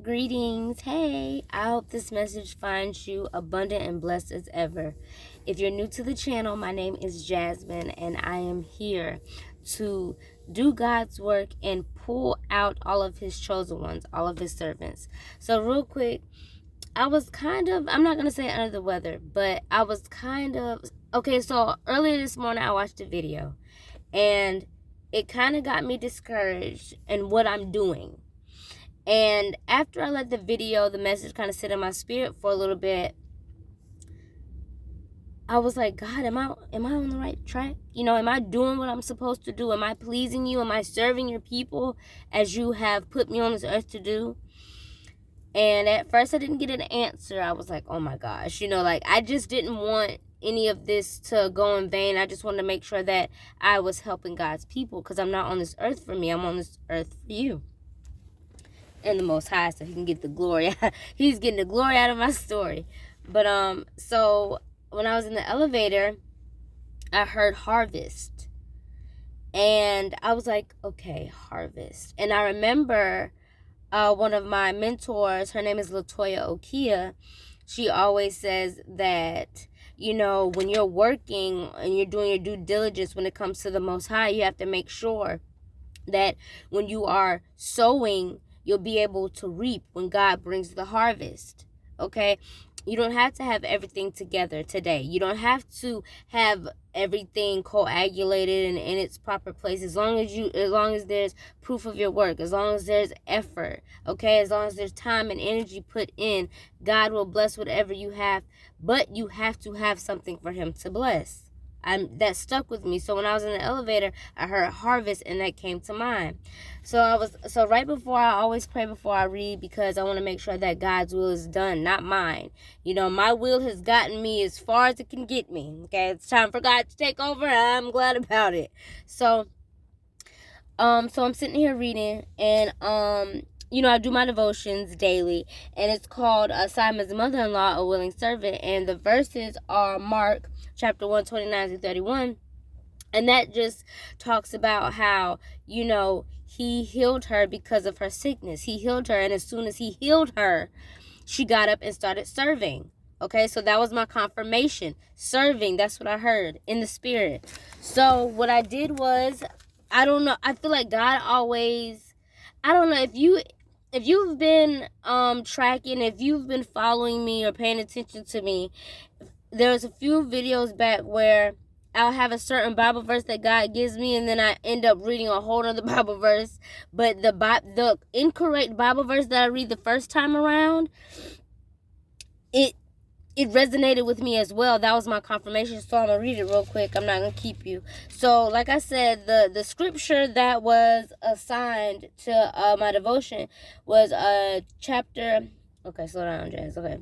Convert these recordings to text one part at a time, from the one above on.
Greetings. Hey, I hope this message finds you abundant and blessed as ever. If you're new to the channel, my name is Jasmine, and I am here to do God's work and pull out all of his chosen ones, all of his servants. So real quick, I was I'm not going to say under the weather, but I was okay, so earlier this morning I watched a video, and it kind of got me discouraged in what I'm doing. And after I let the message kind of sit in my spirit for a little bit, I was like, God, am I on the right track? Am I doing what I'm supposed to do? Am I pleasing you? Am I serving your people as you have put me on this earth to do? And at first I didn't get an answer. I was like, oh my gosh, I just didn't want any of this to go in vain. I just wanted to make sure that I was helping God's people, because I'm not on this earth for me. I'm on this earth for you and the Most High, so he can get the glory. He's getting the glory out of my story. But so when I was in the elevator, I heard harvest, and I was like, okay, harvest. And I remember one of my mentors, her name is Latoya Okia. She always says that, when you're working and you're doing your due diligence when it comes to the Most High, you have to make sure that when you are sowing, you'll be able to reap when God brings the harvest. Okay? You don't have to have everything together today. You don't have to have everything coagulated and in its proper place. As long as there's proof of your work, as long as there's effort, okay, as long as there's time and energy put in, God will bless whatever you have, but you have to have something for him to bless. That stuck with me. So when I was in the elevator, I heard harvest, and that came to mind. So right before, I always pray before I read, because I want to make sure that God's will is done, not mine. My will has gotten me as far as it can get me. Okay, it's time for God to take over. I'm glad about it. So I'm sitting here reading, and I do my devotions daily, and it's called Simon's Mother-in-Law, a Willing Servant, and the verses are Mark chapter 1, 29 through 31, and that just talks about how, he healed her because of her sickness. He healed her, and as soon as he healed her, she got up and started serving. Okay, so that was my confirmation. Serving, that's what I heard in the spirit. So what I did was, I don't know, I feel like God always, I don't know, if you've been tracking, if you've been following me or paying attention to me, there's a few videos back where I'll have a certain Bible verse that God gives me, and then I end up reading a whole other Bible verse. But the incorrect Bible verse that I read the first time around, it resonated with me as well. That was my confirmation. So I'm gonna read it real quick. I'm not gonna keep you. So like I said, the scripture that was assigned to my devotion was chapter. Okay, slow down, Jazz. Okay.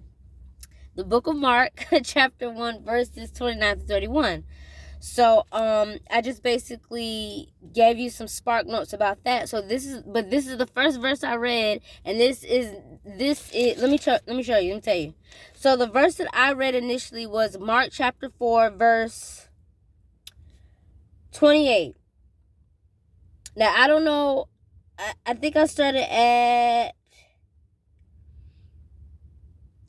The book of Mark, chapter 1, verses 29 to 31. So I just basically gave you some spark notes about that. So this is the first verse I read, and this is let me show you, let me tell you. So the verse that I read initially was Mark chapter 4, verse 28. Now I don't know, I think I started at,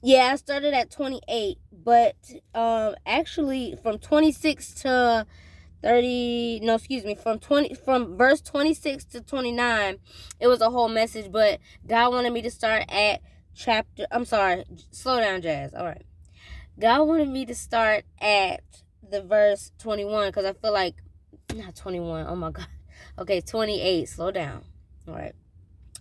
yeah, I started at 28, but actually from 26 to 30, no, excuse me, from verse 26 to 29, it was a whole message, but God wanted me to start at slow down, Jazz. All right. God wanted me to start at the verse 21, because I feel like, not 21, oh my God. Okay, 28, slow down. All right.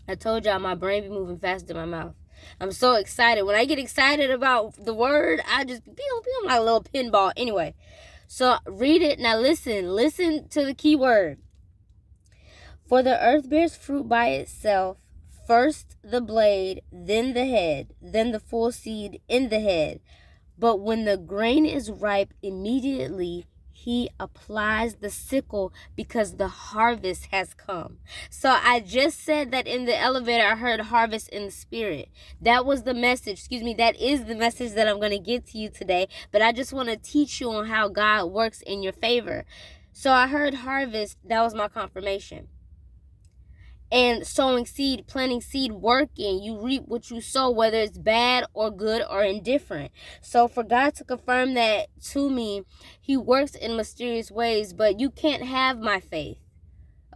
I told y'all my brain be moving faster than my mouth. I'm so excited. When I get excited about the word, I just pew, pew, like a little pinball. Anyway, so read it. Now listen to the key word. For the earth bears fruit by itself, first the blade, then the head, then the full seed in the head. But when the grain is ripe, immediately he applies the sickle, because the harvest has come. So I just said that in the elevator, I heard harvest in the spirit. That was the message. That is the message that I'm going to get to you today. But I just want to teach you on how God works in your favor. So I heard harvest. That was my confirmation. and sowing seed, planting seed, working. You reap what you sow, whether it's bad or good or indifferent. So for God to confirm that to me, he works in mysterious ways, but you can't have my faith.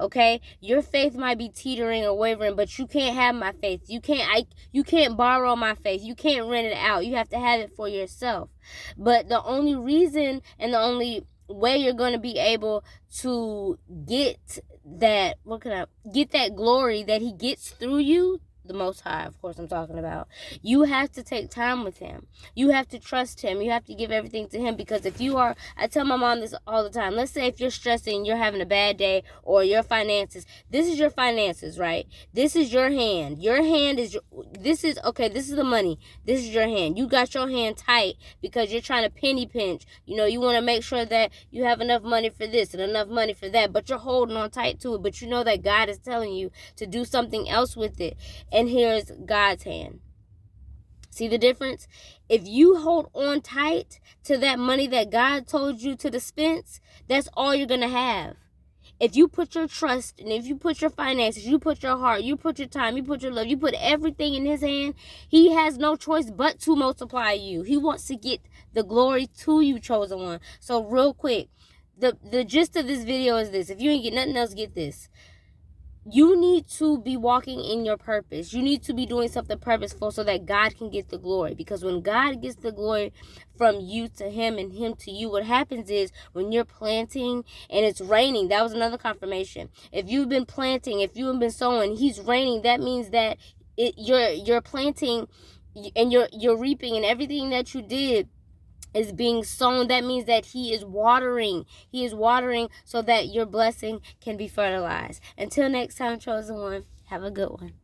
Okay, your faith might be teetering or wavering, but you can't have my faith. You can't borrow my faith. You can't rent it out. You have to have it for yourself. But the only reason and the only way you're going to be able to get that, get that glory that he gets through you, the Most High, of course I'm talking about, you have to take time with him. You have to trust him. You have to give everything to him, because if you are, I tell my mom this all the time, let's say if you're stressing, you're having a bad day, or your finances, this is your finances, right? This is your hand. Your hand is, this is the money. This is your hand. You got your hand tight because you're trying to penny pinch. You want to make sure that you have enough money for this and enough money for that, but you're holding on tight to it, but you know that God is telling you to do something else with it. And here's God's hand. See the difference? If you hold on tight to that money that God told you to dispense, that's all you're going to have. If you put your trust, and if you put your finances, you put your heart, you put your time, you put your love, you put everything in his hand, he has no choice but to multiply you. He wants to get the glory to you, chosen one. So real quick, the gist of this video is this. If you ain't get nothing else, get this. You need to be walking in your purpose. You need to be doing something purposeful so that God can get the glory. Because when God gets the glory from you to him and him to you, what happens is when you're planting and it's raining, that was another confirmation. If you've been planting, if you have been sowing, he's raining, that means that you're planting and you're reaping, and everything that you did is being sown. That means that he is watering. He is watering so that your blessing can be fertilized. Until next time, chosen one, have a good one.